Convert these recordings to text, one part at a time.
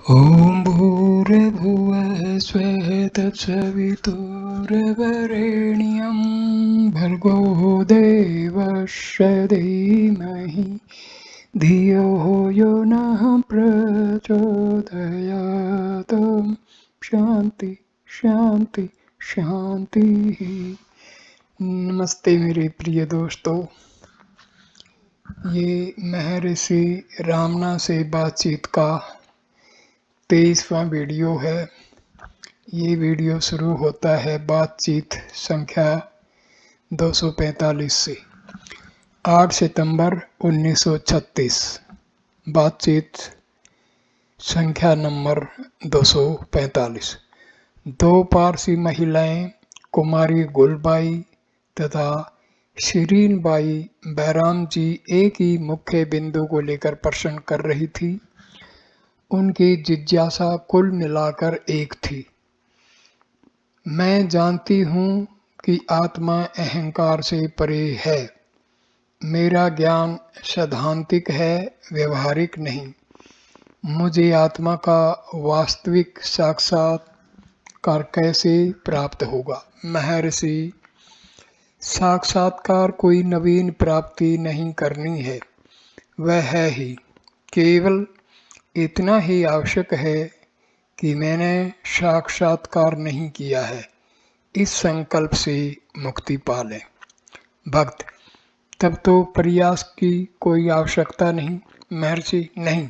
ॐ भूर्भुवः स्वः तत्सवितुर्वरेण्यं भर्गो देवस्य धीमहि धियो यो नः प्रचोदयात्। शांति शांति शांति। नमस्ते मेरे प्रिय दोस्तों, ये महर्षि रामना से बातचीत का 23वां वीडियो है। ये वीडियो शुरू होता है बातचीत संख्या 245 से। 8 सितंबर 1936 बातचीत संख्या नंबर 245। दो पारसी महिलाएं कुमारी गुलबाई तथा शिरीन बाई बैराम जी एक ही मुख्य बिंदु को लेकर प्रश्न कर रही थी। उनकी जिज्ञासा कुल मिलाकर एक थी। मैं जानती हूँ कि आत्मा अहंकार से परे है। मेरा ज्ञान सैद्धांतिक है, व्यवहारिक नहीं। मुझे आत्मा का वास्तविक साक्षात्कार कैसे प्राप्त होगा? महर्षि, साक्षात्कार कोई नवीन प्राप्ति नहीं करनी है, वह है ही। केवल इतना ही आवश्यक है कि मैंने साक्षात्कार नहीं किया है, इस संकल्प से मुक्ति पा लें। भक्त, तब तो प्रयास की कोई आवश्यकता नहीं। महर्षि, नहीं,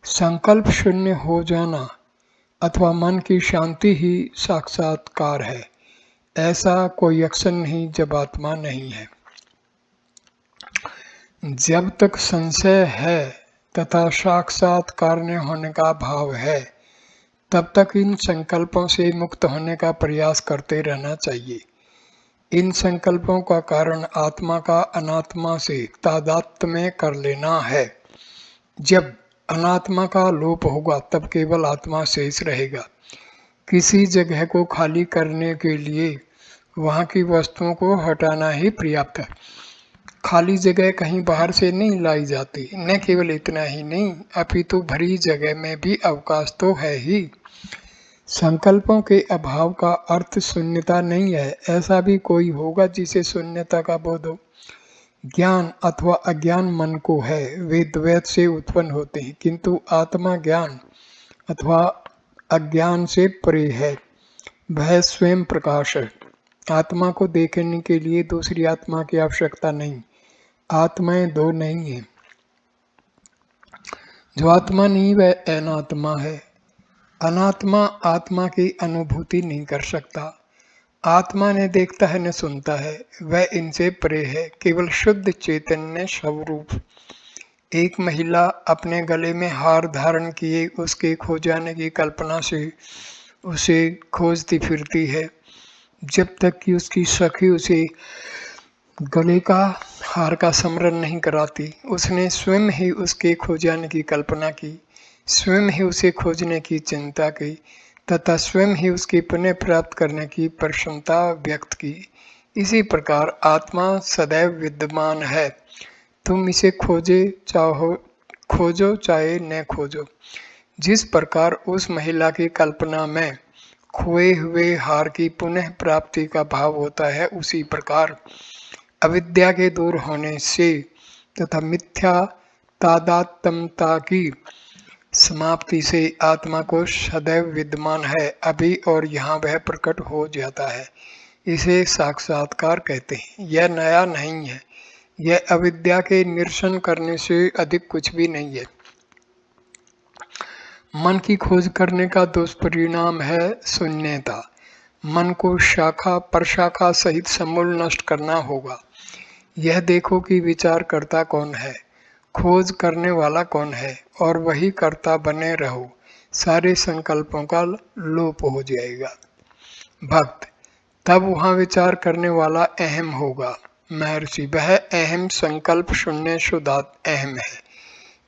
संकल्प शून्य हो जाना अथवा मन की शांति ही साक्षात्कार है। ऐसा कोई अक्षर नहीं जब आत्मा नहीं है। जब तक संशय है तथा साक्षात्कार न होने का भाव है, तब तक इन संकल्पों से मुक्त होने का प्रयास करते रहना चाहिए। इन संकल्पों का कारण आत्मा का अनात्मा से तादात्म्य कर लेना है। जब अनात्मा का लोप होगा तब केवल आत्मा शेष रहेगा। किसी जगह को खाली करने के लिए वहाँ की वस्तुओं को हटाना ही पर्याप्त है। खाली जगह कहीं बाहर से नहीं लाई जाती। न केवल इतना ही नहीं, अपितु भरी जगह में भी अवकाश तो है ही। संकल्पों के अभाव का अर्थ शून्यता नहीं है। ऐसा भी कोई होगा जिसे शून्यता का बोध हो। ज्ञान अथवा अज्ञान मन को है, वे द्वैत से उत्पन्न होते हैं, किंतु आत्मा ज्ञान अथवा अज्ञान से परे है। वह स्वयं प्रकाश है। आत्मा को देखने के लिए दूसरी आत्मा की आवश्यकता नहीं। आत्माएं दो नहीं है। जो आत्मा नहीं वह अनात्मा है। अनात्मा आत्मा की अनुभूति नहीं कर सकता। आत्मा ने देखता है न सुनता है, वह इनसे परे है, केवल शुद्ध चैतन्य स्वरूप। एक महिला अपने गले में हार धारण किए उसके खो जाने की कल्पना से उसे खोजती फिरती है, जब तक कि उसकी सखी उसे गले का हार का स्मरण नहीं कराती। उसने स्वयं ही उसके खो जाने की कल्पना की, स्वयं ही उसे खोजने की चिंता की तथा स्वयं ही उसकी पुनः प्राप्त करने की प्रसन्नता व्यक्त की। इसी प्रकार आत्मा सदैव विद्यमान है। तुम इसे खोजो चाहे न खोजो। जिस प्रकार उस महिला की कल्पना में खोए हुए हार की पुनः प्राप्ति का भाव होता है, उसी प्रकार अविद्या के दूर होने से तथा मिथ्या तादात्म्यता की समाप्ति से आत्मा को सदैव विद्यमान है, अभी और यहाँ वह प्रकट हो जाता है। इसे साक्षात्कार कहते हैं। यह नया नहीं है। यह अविद्या के निरसन करने से अधिक कुछ भी नहीं है। मन की खोज करने का दुष्परिणाम है शून्यता। मन को शाखा प्रशाखा सहित समूल नष्ट करना होगा। यह देखो कि विचार करता कौन है, खोज करने वाला कौन है, और वही कर्ता बने रहो। सारे संकल्पों का लोप हो जाएगा। भक्त, तब वहाँ विचार करने वाला अहम होगा। महर्षि, वह अहम संकल्प शून्य शुद्धात अहम है।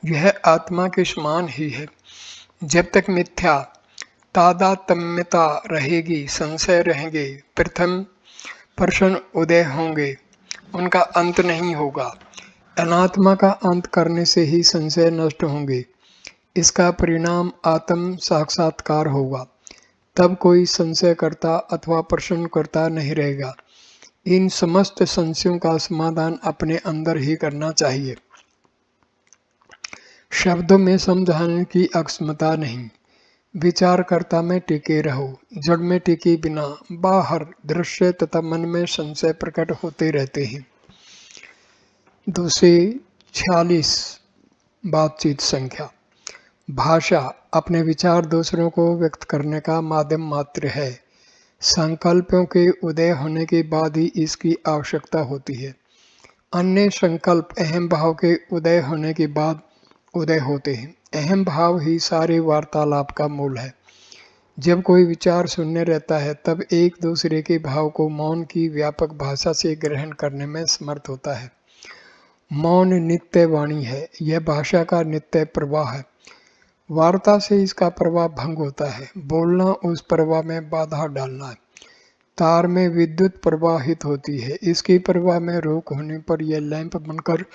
यह आत्मा के समान ही है। जब तक मिथ्या तादात्म्यता रहेगी, संशय रहेंगे, प्रथम प्रश्न उदय होंगे, उनका अंत नहीं होगा। अनात्मा का अंत करने से ही संशय नष्ट होंगे। इसका परिणाम आत्म साक्षात्कार होगा। तब कोई संशयकर्ता अथवा प्रश्नकर्ता नहीं रहेगा। इन समस्त संशयों का समाधान अपने अंदर ही करना चाहिए, शब्दों में समझाने की अक्षमता नहीं। विचारकर्ता में टिके रहो, जड़ में टिके बिना बाहर दृश्य तथा मन में संशय प्रकट होते रहते हैं। 246 बातचीत संख्या। भाषा अपने विचार दूसरों को व्यक्त करने का माध्यम मात्र है। संकल्पों के उदय होने के बाद ही इसकी आवश्यकता होती है। अन्य संकल्प अहम भाव के उदय होने के बाद उदय होते हैं। अहम भाव ही सारे वार्तालाप का मूल है। जब कोई विचार शून्य रहता है तब एक दूसरे के भाव को मौन की व्यापक भाषा से ग्रहण करने में समर्थ होता है। मौन नित्य वाणी है, यह भाषा का नित्य प्रवाह है। वार्ता से इसका प्रवाह भंग होता है। बोलना उस प्रवाह में बाधा डालना है। तार में विद्युत प्रवाहित होती है, इसकी प्रवाह में रोक होने पर यह लैंप बनकर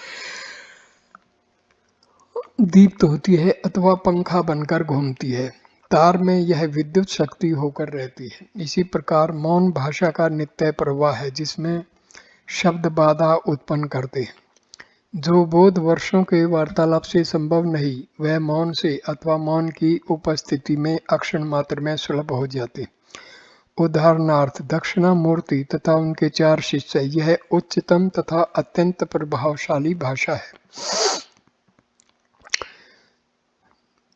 दीप्त होती है अथवा पंखा बनकर घूमती है। तार में यह विद्युत शक्ति होकर रहती है। इसी प्रकार मौन भाषा का नित्य प्रवाह है, जिसमें शब्द बाधा उत्पन्न करते हैं। जो बोध वर्षों के वार्तालाप से संभव नहीं, वह मौन से अथवा मौन की उपस्थिति में अक्षण मात्र में सुलभ हो जाते। उदाहरणार्थ दक्षिणामूर्ति तथा उनके 4 शिष्य, यह उच्चतम तथा अत्यंत प्रभावशाली भाषा है।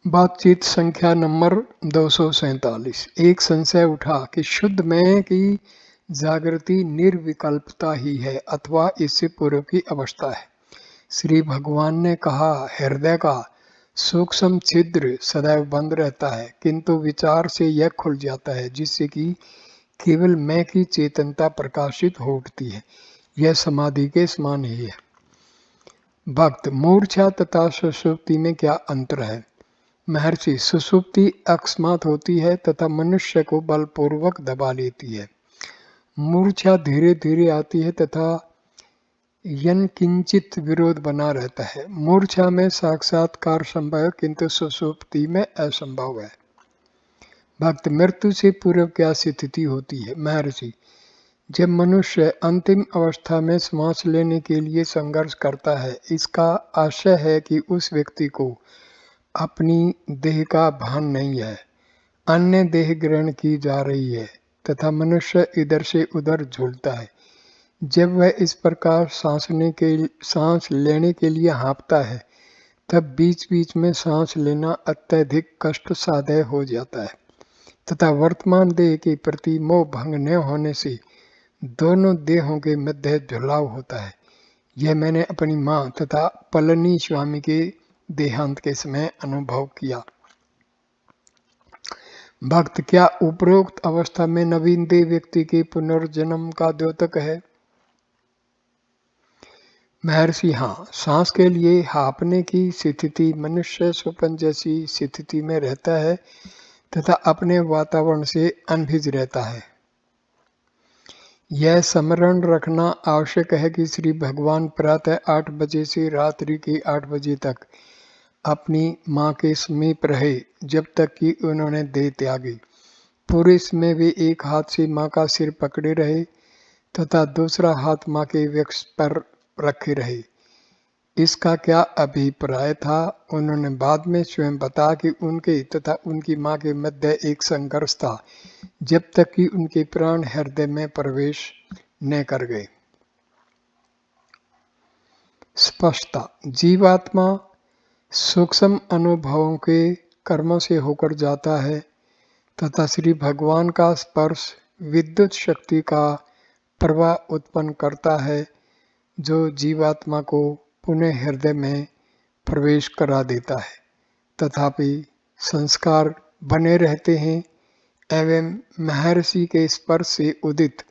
बातचीत संख्या नंबर 247। एक संशय उठा कि शुद्ध मैं की जागृति निर्विकल्पता ही है अथवा इससे पूर्व की अवस्था है। श्री भगवान ने कहा, हृदय का सूक्ष्म छिद्र सदैव बंद रहता है, किंतु विचार से यह खुल जाता है, जिससे कि केवल मैं की चेतनता प्रकाशित हो उठती है। यह समाधि के समान ही है। भक्त, मूर्छा तथा सुषुप्ति में क्या अंतर है? महर्षि, सुषुप्ति अकस्मात होती है तथा मनुष्य को बलपूर्वक दबा लेती है। मूर्छा धीरे धीरे आती है तथा यनकिंचित विरोध बना रहता है। मूर्छा में साक्षात्कार संभव है, किंतु सुषुप्ति में असंभव है। भक्त, मृत्यु से पूर्व क्या स्थिति होती है? महर्षि, जब मनुष्य अंतिम अवस्था में श्वास लेने के लिए संघर्ष करता है, इसका आशय है कि उस व्यक्ति को अपनी देह का भान नहीं है, अन्य देह ग्रहण की जा रही है तथा मनुष्य इधर से उधर झूलता है। जब वह इस प्रकार सांस लेने के लिए हाँफता है, तब बीच बीच में सांस लेना अत्यधिक कष्ट साध्य हो जाता है तथा वर्तमान देह के प्रति मोह भंग न होने से दोनों देहों के मध्य झुलाव होता है। यह मैंने अपनी माँ तथा पलनी स्वामी के देहांत के समय अनुभव किया। भक्त, क्या उपरोक्त अवस्था में नवीन देह व्यक्ति के पुनर्जन्म का द्योतक है? महर्षि, हाँ। सांस के लिए हाँफने की स्थिति मनुष्य स्वप्न जैसी स्थिति में रहता है तथा अपने वातावरण से अनभिज रहता है। यह स्मरण रखना आवश्यक है कि श्री भगवान प्रातः 8 बजे से रात्रि के 8 बजे तक अपनी माँ के समीप रहे, जब तक कि उन्होंने देह त्यागी। पूरे समय वे एक हाथ से माँ का सिर पकड़े रहे तथा दूसरा हाथ माँ के वक्ष पर रखे रहे। इसका क्या अभिप्राय था, उन्होंने बाद में स्वयं बताया कि उनके तथा उनकी माँ के मध्य एक संघर्ष था, जब तक कि उनके प्राण हृदय में प्रवेश न कर गए। स्पष्टता, जीवात्मा सूक्ष्म अनुभवों के कर्मों से होकर जाता है तथा श्री भगवान का स्पर्श विद्युत शक्ति का प्रवाह उत्पन्न करता है, जो जीवात्मा को पुनः हृदय में प्रवेश करा देता है। तथापि संस्कार बने रहते हैं एवं महर्षि के स्पर्श से उदित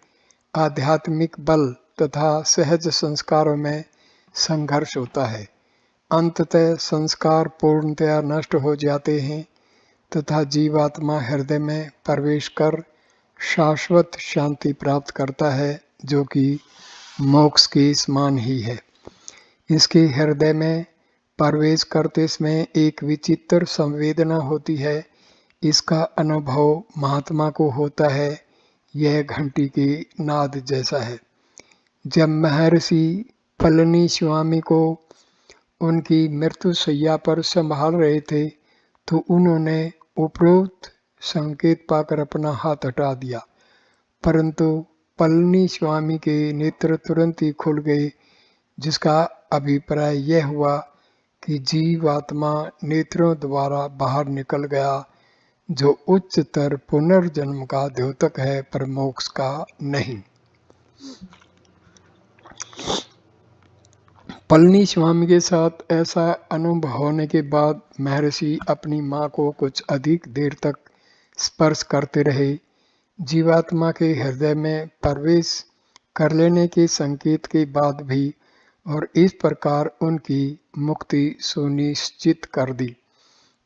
आध्यात्मिक बल तथा सहज संस्कारों में संघर्ष होता है। अंततः संस्कार पूर्णतया नष्ट हो जाते हैं तथा जीवात्मा हृदय में प्रवेश कर शाश्वत शांति प्राप्त करता है, जो कि मोक्ष के समान ही है। इसके हृदय में प्रवेश करते समय एक विचित्र संवेदना होती है। इसका अनुभव महात्मा को होता है। यह घंटी के नाद जैसा है। जब महर्षि पलनी स्वामी को उनकी मृत्यु शैया पर संभाल रहे थे तो उन्होंने उपरोक्त संकेत पाकर अपना हाथ हटा दिया, परंतु पलनी स्वामी के नेत्र तुरंत ही खुल गए, जिसका अभिप्राय यह हुआ कि जीवात्मा नेत्रों द्वारा बाहर निकल गया, जो उच्चतर पुनर्जन्म का द्योतक है, पर मोक्ष का नहीं। पलनी स्वामी के साथ ऐसा अनुभव होने के बाद महर्षि अपनी माँ को कुछ अधिक देर तक स्पर्श करते रहे। जीवात्मा के हृदय में प्रवेश कर लेने के संकेत के बाद भी, और इस प्रकार उनकी मुक्ति सुनिश्चित कर दी।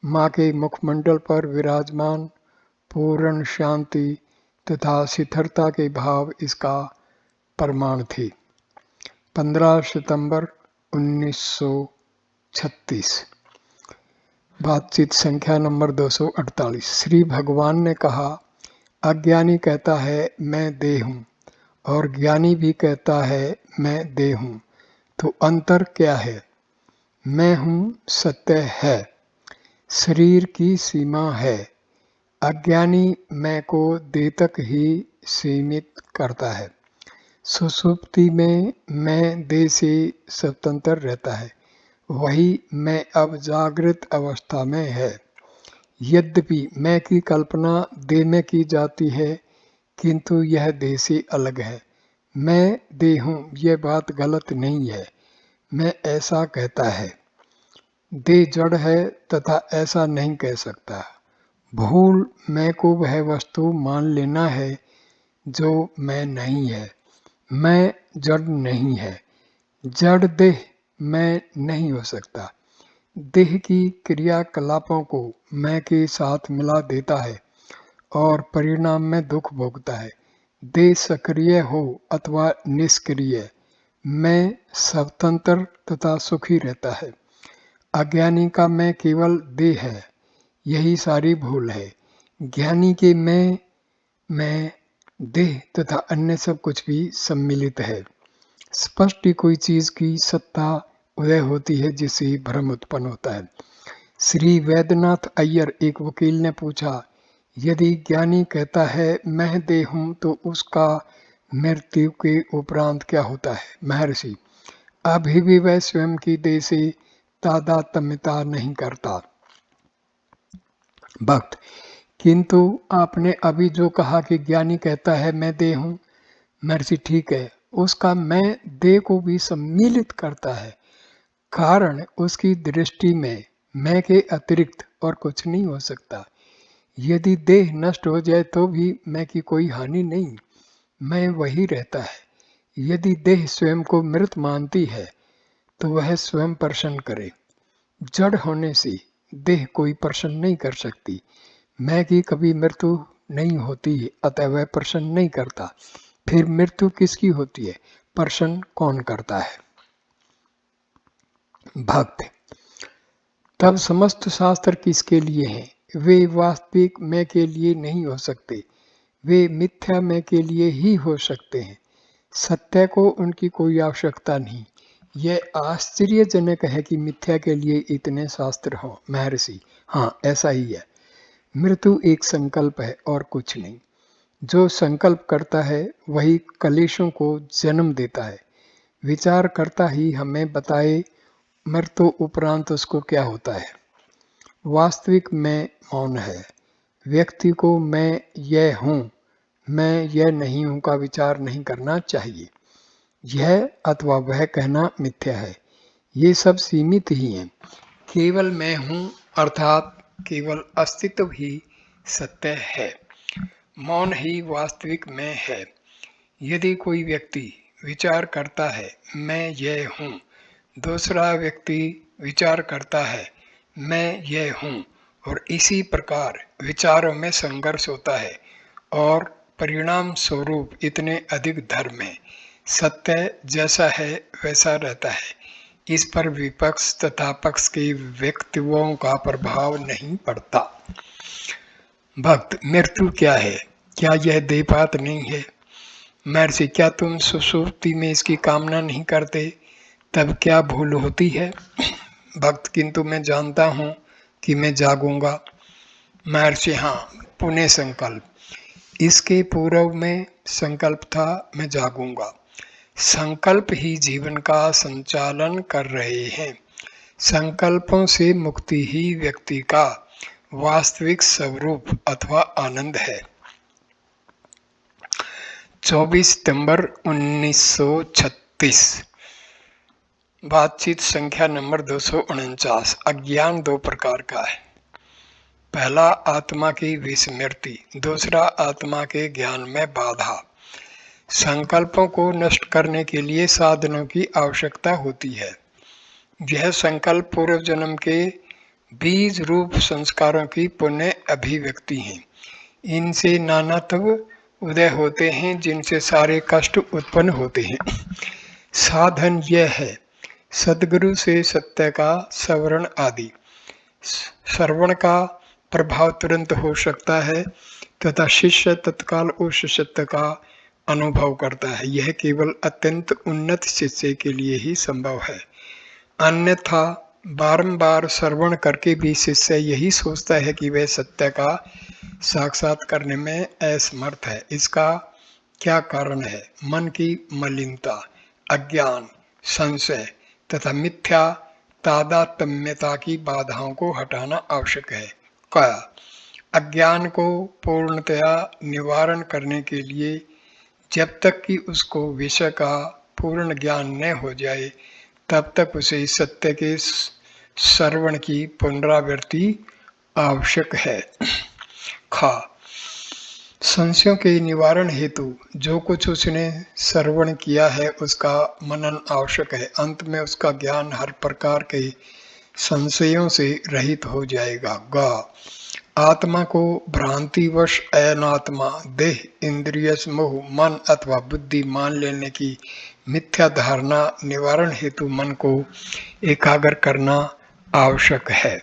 माँ के मुखमंडल पर विराजमान पूर्ण शांति तथा शिथिलता के भाव इसका प्रमाण थे। 15 सितंबर 1936। बातचीत संख्या नंबर 248। श्री भगवान ने कहा, अज्ञानी कहता है मैं देह हूँ और ज्ञानी भी कहता है मैं देह हूँ, तो अंतर क्या है? मैं हूँ सत्य है, शरीर की सीमा है। अज्ञानी मैं को देह तक ही सीमित करता है। सुषुप्ति में मैं देह से स्वतंत्र रहता है, वही मैं अब जागृत अवस्था में है। यद्यपि मैं की कल्पना देह में की जाती है, किंतु यह देह से अलग है। मैं देह हूँ, यह बात गलत नहीं है। मैं ऐसा कहता है, देह जड़ है तथा ऐसा नहीं कह सकता। भूल मैं को वह वस्तु मान लेना है जो मैं नहीं है। मैं जड़ नहीं है। जड़ देह मैं नहीं हो सकता। देह की क्रियाकलापों को मैं के साथ मिला देता है और परिणाम में दुख भोगता है। देह सक्रिय हो अथवा निष्क्रिय, मैं स्वतंत्र तथा सुखी रहता है। अज्ञानी का मैं केवल देह है, यही सारी भूल है। ज्ञानी के मैं देह तथा अन्य सब कुछ भी सम्मिलित है। स्पष्ट कोई चीज की सत्ता उदय होती है जिससे भ्रम उत्पन्न होता है। श्री वैद्यनाथ अय्यर, एक वकील ने पूछा, यदि ज्ञानी कहता है मैं देह हूं तो उसका मृत्यु के उपरांत क्या होता है? महर्षि, अभी भी वह स्वयं की देह से तादात्म्यता नहीं करता। भक्त, किंतु आपने अभी जो कहा कि ज्ञानी कहता है मैं देह हूं, महर्षि ठीक है, उसका मैं देह को भी सम्मिलित करता है, कारण उसकी दृष्टि में मैं के अतिरिक्त और कुछ नहीं हो सकता। यदि देह नष्ट हो जाए तो भी मैं की कोई हानि नहीं, मैं वही रहता है। यदि देह स्वयं को मृत मानती है तो वह स्वयं प्रश्न करे। जड़ होने से देह कोई प्रश्न नहीं कर सकती। मैं की कभी मृत्यु नहीं होती है, अतः वह प्रश्न नहीं करता। फिर मृत्यु किसकी होती है? प्रश्न कौन करता है? भक्त, तब समस्त शास्त्र किसके लिए हैं? वे वास्तविक मैं के लिए नहीं हो सकते, वे मिथ्या मैं के लिए ही हो सकते हैं। सत्य को उनकी कोई आवश्यकता नहीं। यह आश्चर्यजनक है कि मिथ्या के लिए इतने शास्त्र हों। महर्षि, हाँ ऐसा ही है। मृत्यु एक संकल्प है और कुछ नहीं। जो संकल्प करता है वही कलेशों को जन्म देता है। विचार करता ही हमें बताए मृत्यु उपरांत उसको क्या होता है। वास्तविक मैं मौन है। व्यक्ति को मैं यह हूँ, मैं यह नहीं हूँ का विचार नहीं करना चाहिए। यह अथवा वह कहना मिथ्या है। ये सब सीमित ही हैं। केवल मैं हूँ अर्थात केवल अस्तित्व ही सत्य है। मौन ही वास्तविक मैं है। यदि कोई व्यक्ति विचार करता है मैं यह हूँ, दूसरा व्यक्ति विचार करता है मैं यह हूँ, और इसी प्रकार विचारों में संघर्ष होता है और परिणाम स्वरूप इतने अधिक धर्म है। सत्य जैसा है वैसा रहता है। इस पर विपक्ष तथा पक्ष के व्यक्तित्वों का प्रभाव नहीं पड़ता। भक्त, मृत्यु क्या है? क्या यह देहपात नहीं है? महर्षि, क्या तुम सुषुप्ति में इसकी कामना नहीं करते? तब क्या भूल होती है? भक्त, किंतु मैं जानता हूँ कि मैं जागूंगा। महर्षि, हाँ, पुण्य संकल्प। इसके पूर्व में संकल्प था मैं जागूंगा। संकल्प ही जीवन का संचालन कर रहे हैं। संकल्पों से मुक्ति ही व्यक्ति का वास्तविक स्वरूप अथवा आनंद है। 24 सितंबर 1936। बातचीत संख्या नंबर 249। अज्ञान दो प्रकार का है। पहला, आत्मा की विस्मृति। दूसरा, आत्मा के ज्ञान में बाधा। संकल्पों को नष्ट करने के लिए साधनों की आवश्यकता होती है। यह संकल्प पूर्व जन्म के बीज रूप संस्कारों की पुण्य अभिव्यक्ति हैं। इनसे नानात्व उदय होते हैं जिनसे सारे कष्ट उत्पन्न होते हैं। साधन यह है, सद्गुरु से सत्य का श्रवण आदि। श्रवण का प्रभाव तुरंत हो सकता है तथा शिष्य तत्काल उस सत्य का अनुभव करता है। यह केवल अत्यंत उन्नत शिष्य के लिए ही संभव है। अन्यथा बारंबार श्रवण करके भी शिष्य यही सोचता है कि वह सत्य का साक्षात करने में असमर्थ है। इसका क्या कारण है? मन की मलिनता, अज्ञान, संशय तथा मिथ्या तादात्म्यता की बाधाओं को हटाना आवश्यक है। क्या? अज्ञान को पूर्णतया निवारण करने के लिए जब तक कि उसको विषय का पूर्ण ज्ञान न हो जाए तब तक उसे सत्य के श्रवण की पुनरावृत्ति आवश्यक है। खा, संशयों के निवारण हेतु जो कुछ उसने श्रवण किया है उसका मनन आवश्यक है। अंत में उसका ज्ञान हर प्रकार के संशयों से रहित हो जाएगा। गा, आत्मा को भ्रांतिवश अनात्मा, देह, इंद्रिय, मोह, मन अथवा बुद्धि मान लेने की मिथ्या धारणा निवारण हेतु मन को एकाग्र करना आवश्यक है।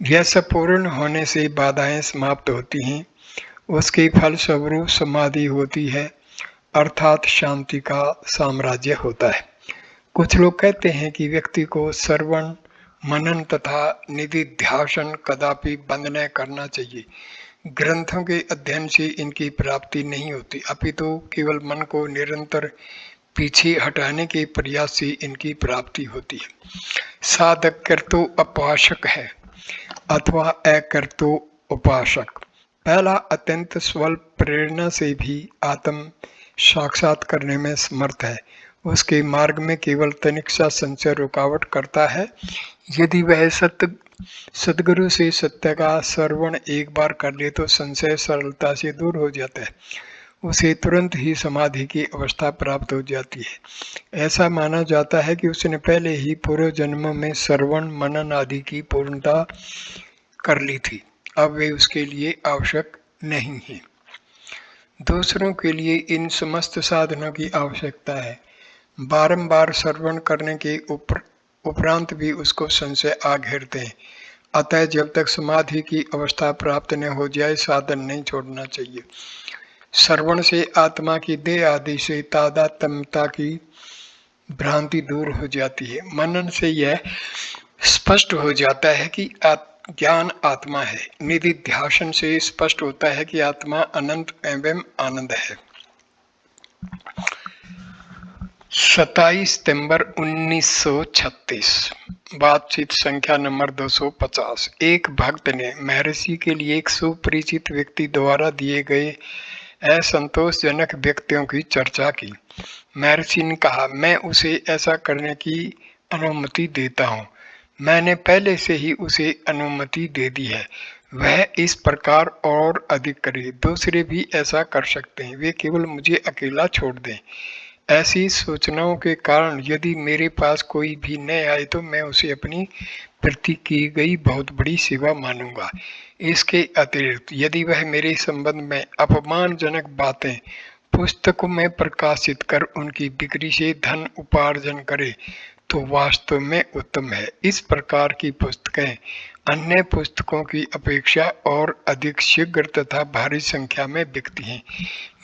यह सब पूर्ण होने से बाधाएं समाप्त होती हैं। उसके फल स्वरूप समाधि होती है, अर्थात शांति का साम्राज्य होता है। कुछ लोग कहते हैं कि व्यक्ति को श्रवण, मनन तथा निधिध्यासन कदापि बंद न करना चाहिए। ग्रंथों के अध्ययन से इनकी प्राप्ति नहीं होती, अपितु केवल मन को निरंतर पीछे हटाने के प्रयास से इनकी प्राप्ति होती है। साधक कर्तो उपासक है अथवा अकर्तो उपासक। पहला अत्यंत स्वल्प प्रेरणा से भी आत्म साक्षात करने में समर्थ है। उसके मार्ग में केवल तनिक सा संशय रुकावट करता है। यदि वह सद्गुरु से सत्य का श्रवण एक बार कर ले तो संशय सरलता से दूर हो जाता है। उसे तुरंत ही समाधि की अवस्था प्राप्त हो जाती है। ऐसा माना जाता है कि उसने पहले ही पूर्व जन्म में श्रवण, मनन आदि की पूर्णता कर ली थी। अब वे उसके लिए आवश्यक नहीं है। दूसरों के लिए इन समस्त साधनों की आवश्यकता है। बारंबार श्रवण करने के उपरांत भी उसको संशय आ घेरते हैं। अतः जब तक समाधि की अवस्था प्राप्त न हो जाए साधन नहीं छोड़ना चाहिए। श्रवण से आत्मा की देह आदि से तादात्म्यता की भ्रांति दूर हो जाती है। मनन से यह स्पष्ट हो जाता है कि ज्ञान आत्मा है। निधिध्यासन से स्पष्ट होता है कि आत्मा अनंत एवं आनंद है। 27 सितंबर 1936। बातचीत संख्या नंबर 250। एक भक्त ने महर्षि के लिए एक सुपरिचित व्यक्ति द्वारा दिए गए असंतोषजनक व्यक्तियों की चर्चा की। महर्षि ने कहा, मैं उसे ऐसा करने की अनुमति देता हूँ। मैंने पहले से ही उसे अनुमति दे दी है। वह इस प्रकार और अधिक करे। दूसरे भी ऐसा कर सकते हैं, वे केवल मुझे अकेला छोड़ दें। ऐसी सूचनाओं के कारण यदि मेरे पास कोई भी न आए तो मैं उसे अपनी प्रति की गई बहुत बड़ी सेवा मानूंगा। इसके अतिरिक्त यदि वह मेरे संबंध में अपमानजनक बातें पुस्तकों में प्रकाशित कर उनकी बिक्री से धन उपार्जन करे तो वास्तव में उत्तम है। इस प्रकार की पुस्तकें अन्य पुस्तकों की अपेक्षा और अधिक शीघ्र तथा भारी संख्या में बिकती हैं।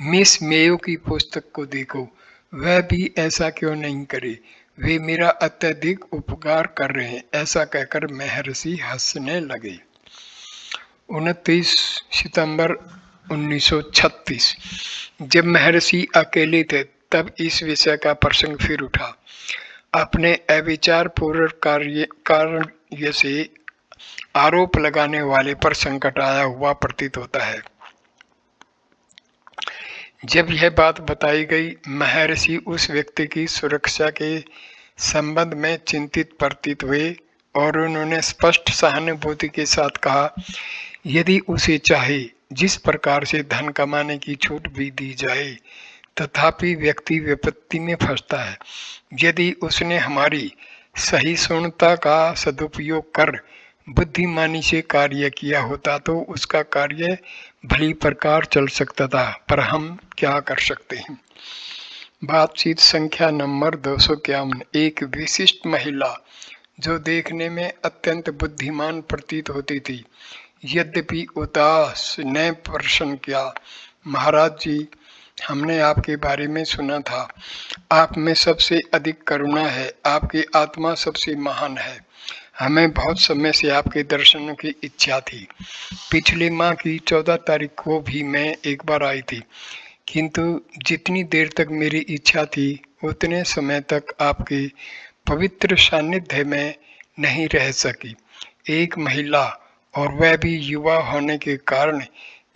मिस मेयो की पुस्तक को देखो, वह भी ऐसा क्यों नहीं करे, वे मेरा अत्यधिक उपकार कर रहे हैं। ऐसा कहकर महर्षि हंसने लगे। 29 सितंबर 1936। जब महर्षि अकेले थे तब इस विषय का प्रसंग फिर उठा। अपने अविचारपूर्ण कार्य से आरोप लगाने वाले पर संकट आया हुआ प्रतीत होता है। जब यह बात बताई गई, महर्षि उस व्यक्ति की सुरक्षा के संबंध में चिंतित प्रतीत हुए और उन्होंने स्पष्ट सहानुभूति के साथ कहा, यदि उसे चाहे जिस प्रकार से धन कमाने की छूट भी दी जाए, तथापि व्यक्ति विपत्ति में फंसता है। यदि उसने हमारी सहिष्णुता का सदुपयोग कर बुद्धिमानी से कार्य किया होता तो उसका कार्य भली प्रकार चल सकता था, पर हम क्या कर सकते हैं। बातचीत संख्या नंबर 251। एक विशिष्ट महिला जो देखने में अत्यंत बुद्धिमान प्रतीत होती थी, यद्यपि उदास, ने प्रश्न किया, महाराज जी, हमने आपके बारे में सुना था, आप में सबसे अधिक करुणा है, आपकी आत्मा सबसे महान है। हमें बहुत समय से आपके दर्शनों की इच्छा थी। पिछले माह की 14 तारीख को भी मैं एक बार आई थी, किंतु जितनी देर तक मेरी इच्छा थी उतने समय तक आपके पवित्र सानिध्य में नहीं रह सकी। एक महिला, और वह भी युवा होने के कारण,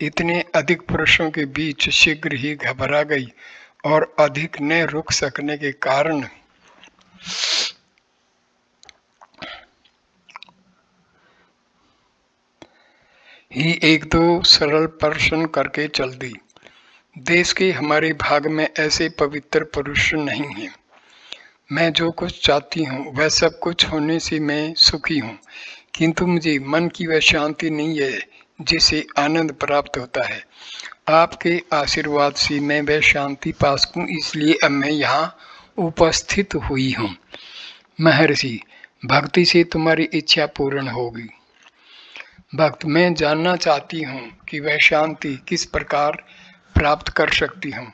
इतने अधिक पुरुषों के बीच शीघ्र ही घबरा गई और अधिक न रुक सकने के कारण ही एक दो सरल प्रश्न करके चल दी। देश के हमारे भाग में ऐसे पवित्र पुरुष नहीं हैं। मैं जो कुछ चाहती हूँ वह सब कुछ होने से मैं सुखी हूँ, किंतु मुझे मन की वह शांति नहीं है जिससे आनंद प्राप्त होता है। आपके आशीर्वाद से मैं वह शांति पा सकूं, इसलिए अब मैं यहाँ उपस्थित हुई हूँ। महर्षि, भक्ति से तुम्हारी इच्छा पूर्ण होगी। भक्त, मैं जानना चाहती हूँ कि वह शांति किस प्रकार प्राप्त कर सकती हूँ।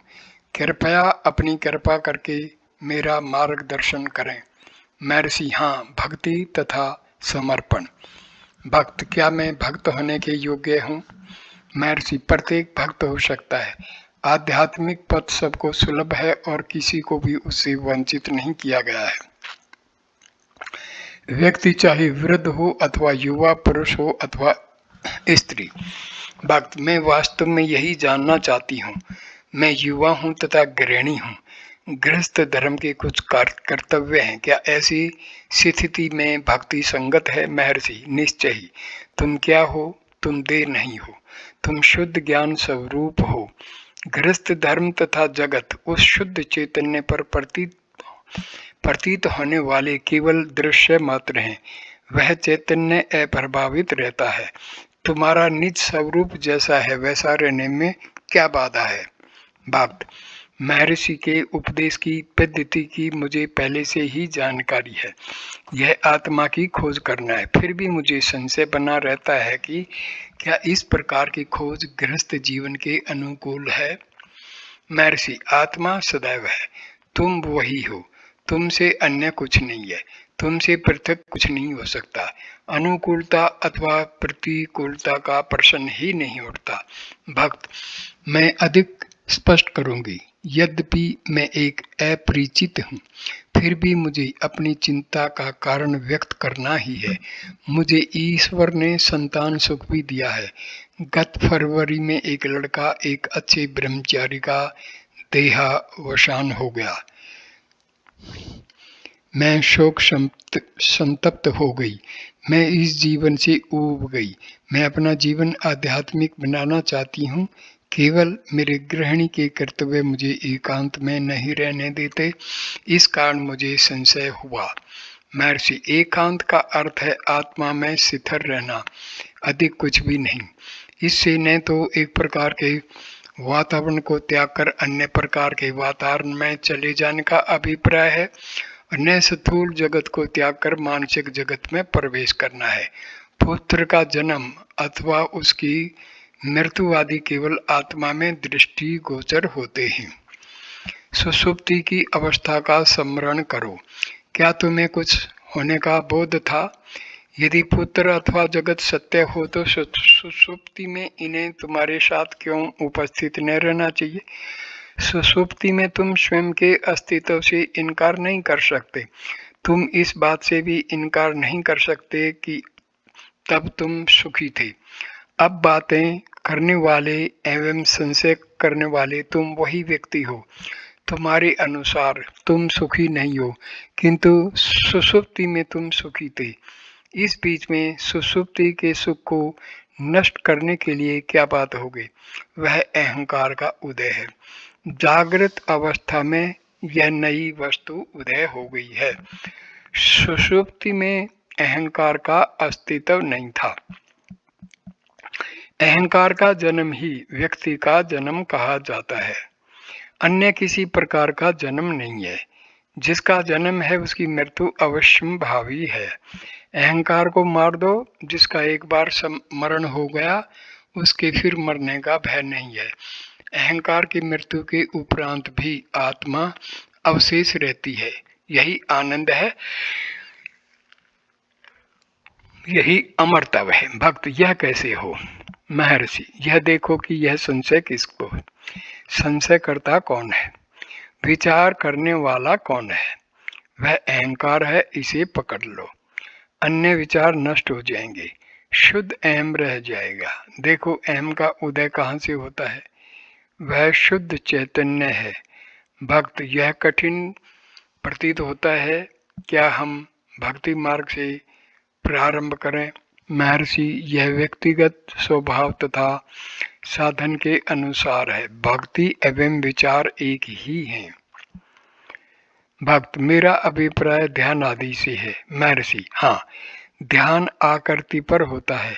कृपया अपनी कृपा करके मेरा मार्गदर्शन करें। महर्षि, हाँ, भक्ति तथा समर्पण। भक्त, क्या मैं भक्त होने के योग्य हूँ? महर्षि, प्रत्येक भक्त हो सकता है। आध्यात्मिक पथ सबको सुलभ है और किसी को भी उससे वंचित नहीं किया गया है। व्यक्ति चाहे वृद्ध हो अथवा युवा, पुरुष हो अथवा स्त्री। भक्त, मैं वास्तव में यही जानना चाहती हूँ। मैं युवा हूँ तथा गृहिणी हूँ। गृहस्थ धर्म के कुछ कर्तव्य हैं। क्या ऐसी स्थिति में भक्ति संगत है? महर्षि, निश्चय ही। तुम क्या हो? तुम देह नहीं हो, तुम शुद्ध ज्ञान स्वरूप हो। गृहस्थ धर्म तथा जगत उस शुद्ध चैतन्य पर प्रतीत होने वाले केवल दृश्य मात्र हैं। वह चैतन्य अप्रभावित रहता है। तुम्हारा निज स्वरूप जैसा है वैसा रहने में क्या बाधा है? भक्त, महर्षि के उपदेश की पद्धति की मुझे पहले से ही जानकारी है। यह आत्मा की खोज करना है। फिर भी मुझे संशय बना रहता है कि क्या इस प्रकार की खोज गृहस्थ जीवन के अनुकूल है? महर्षि, आत्मा सदैव है। तुम वही हो, तुमसे अन्य कुछ नहीं है, तुमसे पृथक कुछ नहीं हो सकता। अनुकूलता अथवा प्रतिकूलता का प्रश्न ही नहीं उठता। भक्त, मैं अधिक स्पष्ट करूंगी। यद्यपि मैं एक अपरिचित हूँ, फिर भी मुझे अपनी चिंता का कारण व्यक्त करना ही है। मुझे ईश्वर ने संतान सुख भी दिया है। गत फरवरी में एक लड़का एक अच्छे ब्रह्मचारी का देहावसान हो गया। मैं शोक संतप्त हो गई। मैं इस जीवन से ऊब गई। मैं अपना जीवन आध्यात्मिक बनाना चाहती हूँ। केवल मेरे गृहिणी के कर्तव्य मुझे एकांत में नहीं रहने देते, इस कारण मुझे संशय हुआ। महर्षि, एकांत का अर्थ है आत्मा में स्थिर रहना, अधिक कुछ भी नहीं। इससे न तो एक प्रकार के वातावरण को त्याग कर अन्य प्रकार के वातावरण में चले जाने का अभिप्राय है अन्य स्थूल जगत को त्याग कर मानसिक जगत में प्रवेश करना है। पुत्र का जन्म अथवा उसकी मृत्यु आदि केवल आत्मा में दृष्टि गोचर होते हैं। सुषुप्ति की अवस्था का स्मरण करो। क्या तुम्हें कुछ होने का बोध था? यदि पुत्र अथवा जगत सत्य हो तो सुषुप्ति में इन्हें तुम्हारे साथ क्यों उपस्थित न रहना चाहिए? सुषुप्ति में तुम स्वयं के अस्तित्व से इनकार नहीं कर सकते। तुम इस बात से भी इनकार नहीं कर सकते कि तब तुम सुखी थे। अब बातें करने वाले एवं संशय करने वाले तुम वही व्यक्ति हो। तुम्हारे अनुसार तुम सुखी नहीं हो, किंतु सुषुप्ति में तुम सुखी थे। इस बीच में सुषुप्ति के सुख को नष्ट करने के लिए क्या बात हो गई? वह अहंकार का उदय है। जागृत अवस्था में यह नई वस्तु उदय हो गई है। सुषुप्ति में अहंकार का अस्तित्व नहीं था। अहंकार का जन्म ही व्यक्ति का जन्म कहा जाता है, अन्य किसी प्रकार का जन्म नहीं है। जिसका जन्म है उसकी मृत्यु अवश्य भावी है। अहंकार को मार दो। जिसका एक बार मरण हो गया उसके फिर मरने का भय नहीं है। अहंकार की मृत्यु के उपरांत भी आत्मा अवशेष रहती है। यही आनंद है, यही अमरत्व है। भक्त यह कैसे हो? महर्षि, यह देखो कि यह संशय किसको है। संशय करता कौन है? विचार करने वाला कौन है? वह अहंकार है, इसे पकड़ लो। अन्य विचार नष्ट हो जाएंगे, शुद्ध अहम रह जाएगा। देखो अहम का उदय कहाँ से होता है? वह शुद्ध चैतन्य है। भक्त, यह कठिन प्रतीत होता है। क्या हम भक्ति मार्ग से प्रारंभ करें? महर्षि, यह व्यक्तिगत स्वभाव तथा साधन के अनुसार है। भक्ति एवं विचार एक ही हैं। भक्त, मेरा अभिप्राय ध्यान आदि से है। महर्षि, हाँ, ध्यान आकृति पर होता है,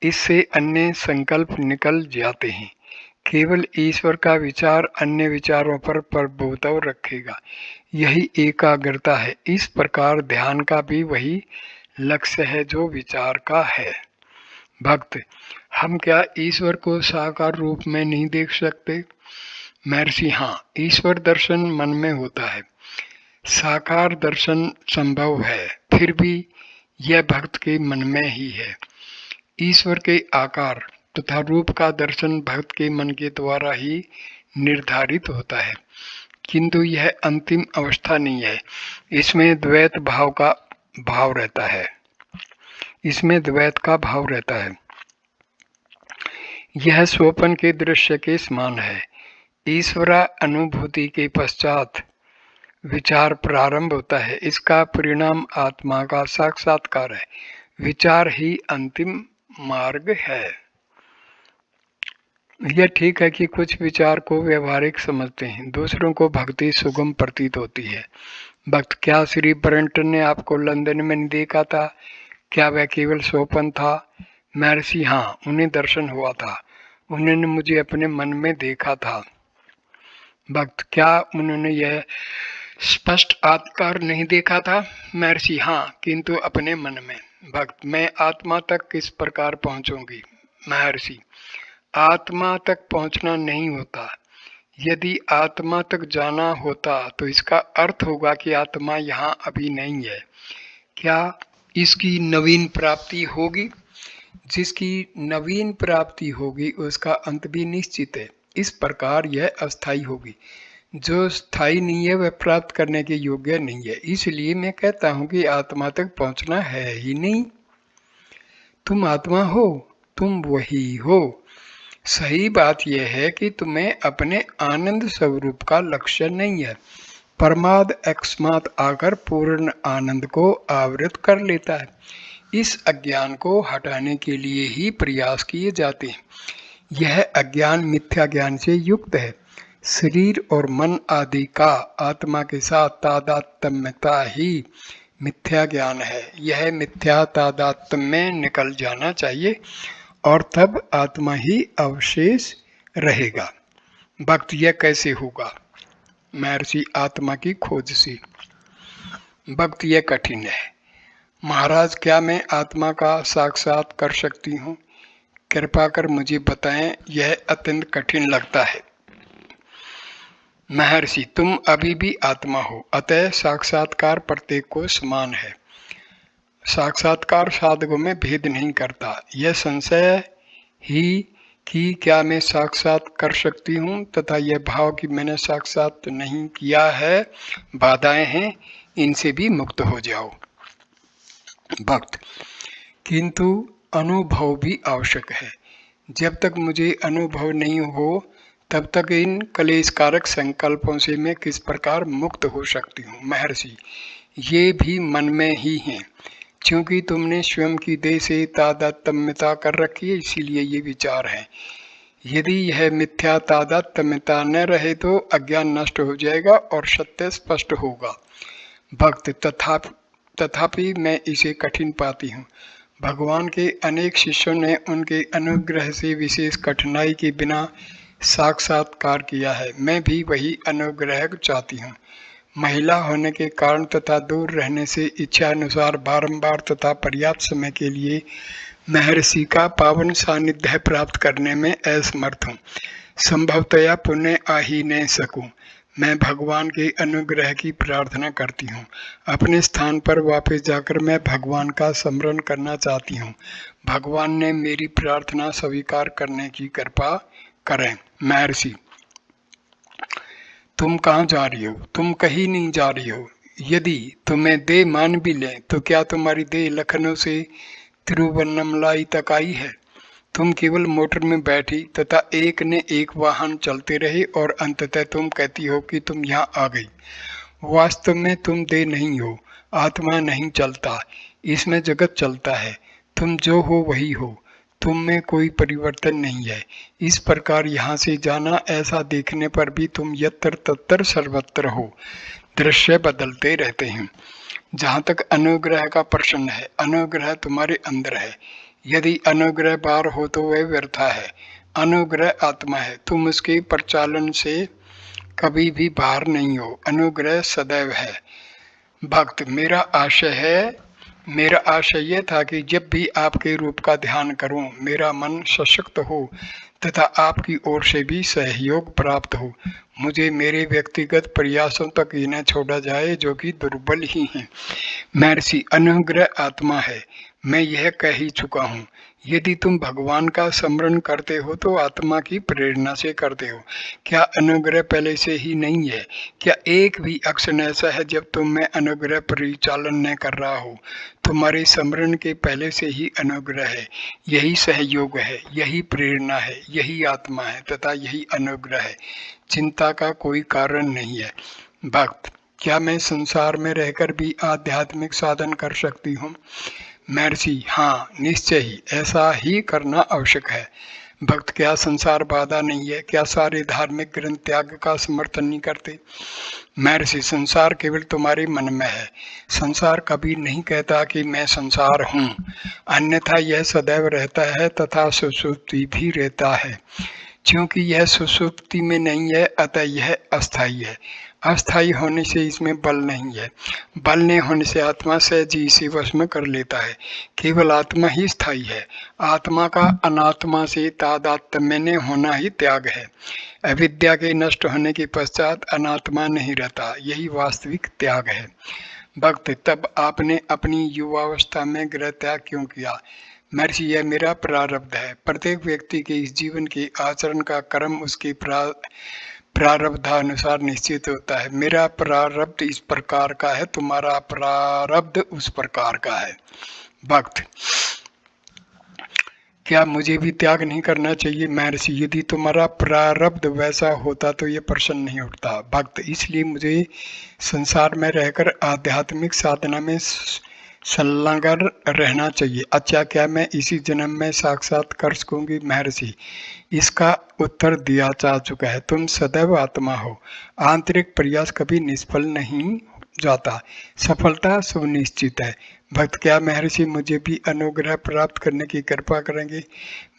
इससे अन्य संकल्प निकल जाते हैं। केवल ईश्वर का विचार अन्य विचारों पर प्रभुत्व रखेगा, यही एकाग्रता है। इस प्रकार ध्यान का भी वही लक्ष्य है जो विचार का है। भक्त, हम क्या ईश्वर को साकार रूप में नहीं देख सकते? महर्षि, हाँ, ईश्वर दर्शन मन में होता है, साकार दर्शन संभव है, फिर भी यह भक्त के मन में ही है। ईश्वर के आकार तथा रूप का दर्शन भक्त के मन के द्वारा ही निर्धारित होता है, किंतु यह अंतिम अवस्था नहीं है। इसमें द्वैत भाव का भाव रहता है। इसमें द्वैत का भाव रहता है। यह स्वप्न के दृश्य के समान है। ईश्वरा अनुभूति के पश्चात विचार प्रारंभ होता है। इसका परिणाम आत्मा का साक्षात्कार है। विचार ही अंतिम मार्ग है। यह ठीक है कि कुछ विचार को व्यवहारिक समझते हैं, दूसरों को भक्ति सुगम प्रतीत होती है। भक्त, क्या श्री ब्रंटन ने आपको लंदन में नहीं देखा था? क्या वह केवल स्वप्न था? महर्षि, हाँ, उन्हें दर्शन हुआ था। उन्होंने मुझे अपने मन में देखा था। भक्त, क्या उन्होंने यह स्पष्ट आकार नहीं देखा था? महर्षि, हाँ, किंतु अपने मन में। भक्त, मैं आत्मा तक किस प्रकार पहुंचूंगी? महर्षि, आत्मा तक पहुंचना नहीं होता। यदि आत्मा तक जाना होता तो इसका अर्थ होगा कि आत्मा यहाँ अभी नहीं है। क्या इसकी नवीन प्राप्ति होगी? जिसकी नवीन प्राप्ति होगी उसका अंत भी निश्चित है। इस प्रकार यह अस्थाई होगी। जो स्थायी नहीं है वह प्राप्त करने के योग्य नहीं है। इसलिए मैं कहता हूँ कि आत्मा तक पहुँचना है ही नहीं। तुम आत्मा हो, तुम वही हो। सही बात यह है कि तुम्हें अपने आनंद स्वरूप का लक्ष्य नहीं है। प्रमाद अकस्मात आकर पूर्ण आनंद को आवृत कर लेता है। इस अज्ञान को हटाने के लिए ही प्रयास किए जाते हैं। यह अज्ञान मिथ्या ज्ञान से युक्त है। शरीर और मन आदि का आत्मा के साथ तादात्म्यता ही मिथ्या ज्ञान है। यह मिथ्या तादात्म्य में निकल जाना चाहिए और तब आत्मा ही अवशेष रहेगा। भक्त, यह कैसे होगा? महर्षि, आत्मा की खोज से। भक्त यह कठिन है। महाराज, क्या मैं आत्मा का साक्षात कर सकती हूँ? कृपा कर मुझे बताएं, यह अत्यंत कठिन लगता है। महर्षि, तुम अभी भी आत्मा हो, अतः साक्षात्कार प्रत्येक को समान है। साक्षात्कार साधकों में भेद नहीं करता। यह संशय ही कि क्या मैं साक्षात कर सकती हूँ तथा यह भाव कि मैंने साक्षात नहीं किया है बाधाएं हैं, इनसे भी मुक्त हो जाओ। भक्त, किंतु अनुभव भी आवश्यक है। जब तक मुझे अनुभव नहीं हो तब तक इन क्लेशकारक संकल्पों से मैं किस प्रकार मुक्त हो सकती हूँ? महर्षि, ये भी मन में ही है, क्योंकि तुमने स्वयं की देह से तादात्म्यता कर रखी है, इसीलिए ये विचार है। यदि यह मिथ्या तादात्म्यता न रहे तो अज्ञान नष्ट हो जाएगा और सत्य स्पष्ट होगा। भक्त, तथापि मैं इसे कठिन पाती हूँ। भगवान के अनेक शिष्यों ने उनके अनुग्रह से विशेष कठिनाई के बिना साक्षात्कार किया है। मैं भी वही अनुग्रह चाहती हूँ। महिला होने के कारण तथा दूर रहने से इच्छा अनुसार बारंबार तथा पर्याप्त समय के लिए महर्षि का पावन सानिध्य प्राप्त करने में असमर्थ हूँ। संभवतया पुण्य आ ही नहीं सकूं। मैं भगवान के अनुग्रह की प्रार्थना करती हूँ। अपने स्थान पर वापस जाकर मैं भगवान का स्मरण करना चाहती हूँ। भगवान ने मेरी प्रार्थना स्वीकार करने की कृपा करें। महर्षि, तुम कहाँ जा रही हो? तुम कहीं नहीं जा रही हो। यदि तुम्हें देह मान भी लें तो क्या तुम्हारी देह लखनऊ से तिरुवन्नमलाई तक आई है? तुम केवल मोटर में बैठी तथा एक ने एक वाहन चलते रहे और अंततः तुम कहती हो कि तुम यहाँ आ गई। वास्तव में तुम देह नहीं हो, आत्मा नहीं चलता, इसमें जगत चलता है। तुम जो हो वही हो, तुम में कोई परिवर्तन नहीं है। इस प्रकार यहाँ से जाना, ऐसा देखने पर भी तुम यत्र तत्र सर्वत्र हो। दृश्य बदलते रहते हैं। जहाँ तक अनुग्रह का प्रश्न है, अनुग्रह तुम्हारे अंदर है। यदि अनुग्रह बाहर हो तो वह व्यर्थ है। अनुग्रह आत्मा है, तुम उसके प्रचालन से कभी भी बाहर नहीं हो। अनुग्रह सदैव है। भक्त, मेरा आशय यह था कि जब भी आपके रूप का ध्यान करूं, मेरा मन सशक्त हो तथा आपकी ओर से भी सहयोग प्राप्त हो। मुझे मेरे व्यक्तिगत प्रयासों तक ही न छोड़ा जाए जो कि दुर्बल ही हैं। महर्षि, अनुग्रह आत्मा है, मैं यह कह ही चुका हूँ। यदि तुम भगवान का स्मरण करते हो तो आत्मा की प्रेरणा से करते हो। क्या अनुग्रह पहले से ही नहीं है? क्या एक भी अक्षण ऐसा है जब तुम में अनुग्रह परिचालन न कर रहा हो? तुम्हारे स्मरण के पहले से ही अनुग्रह है। यही सहयोग है, यही प्रेरणा है, यही आत्मा है तथा यही अनुग्रह है। चिंता का कोई कारण नहीं है। भक्त, क्या मैं संसार में रहकर भी आध्यात्मिक साधन कर सकती हूँ? महर्षि, हाँ, निश्चय ही ऐसा ही करना आवश्यक है। भक्त, क्या संसार बाधा नहीं है? क्या सारे धार्मिक ग्रंथ त्याग का समर्थन नहीं करते? महर्षि, संसार केवल तुम्हारे मन में है। संसार कभी नहीं कहता कि मैं संसार हूँ, अन्यथा यह सदैव रहता है तथा सुषुप्ति भी रहता है। क्योंकि यह सुषुप्ति में नहीं है, अतः यह अस्थायी है। अस्थायी होने से इसमें बल नहीं है। बल नहीं होने से आत्मा सहज ही इसे वश में कर लेता है। केवल आत्मा ही स्थायी है। आत्मा का अनात्मा से तादात्म्य में होना ही त्याग है। अविद्या के नष्ट होने के पश्चात अनात्मा नहीं रहता, यही वास्तविक त्याग है। भक्त, तब आपने अपनी युवावस्था में गृह त्याग क्यों किया? महर्षि, यह मेरा प्रारब्ध है। प्रत्येक व्यक्ति के इस जीवन के आचरण का कर्म उसके प्रारब्धानुसार निश्चित होता है। मेरा प्रारब्ध इस प्रकार का है, तुम्हारा प्रारब्ध उस प्रकार का है। भक्त, क्या मुझे भी त्याग नहीं करना चाहिए? महर्षि, यदि तुम्हारा प्रारब्ध वैसा होता तो ये प्रश्न नहीं उठता। भक्त, इसलिए मुझे संसार में रहकर आध्यात्मिक साधना में संलग्न रहना चाहिए। अच्छा, क्या मैं इसी जन्म में साक्षात कर सकूंगी? महर्षि, इसका उत्तर दिया जा चुका है। तुम सदैव आत्मा हो। आंतरिक प्रयास कभी निष्फल नहीं जाता, सफलता सुनिश्चित है। भक्त, क्या महर्षि मुझे भी अनुग्रह प्राप्त करने की कृपा करेंगे?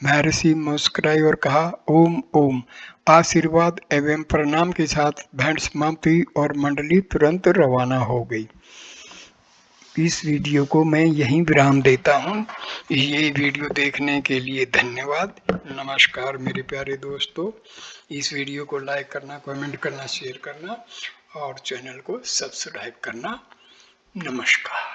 महर्षि मुस्कुराए और कहा, ओम ओम। आशीर्वाद एवं प्रणाम के साथ भेंट समाप्त हुई और मंडली तुरंत रवाना हो गई। इस वीडियो को मैं यहीं विराम देता हूँ। ये वीडियो देखने के लिए धन्यवाद। नमस्कार मेरे प्यारे दोस्तों। इस वीडियो को लाइक करना, कमेंट करना, शेयर करना और चैनल को सब्सक्राइब करना। नमस्कार।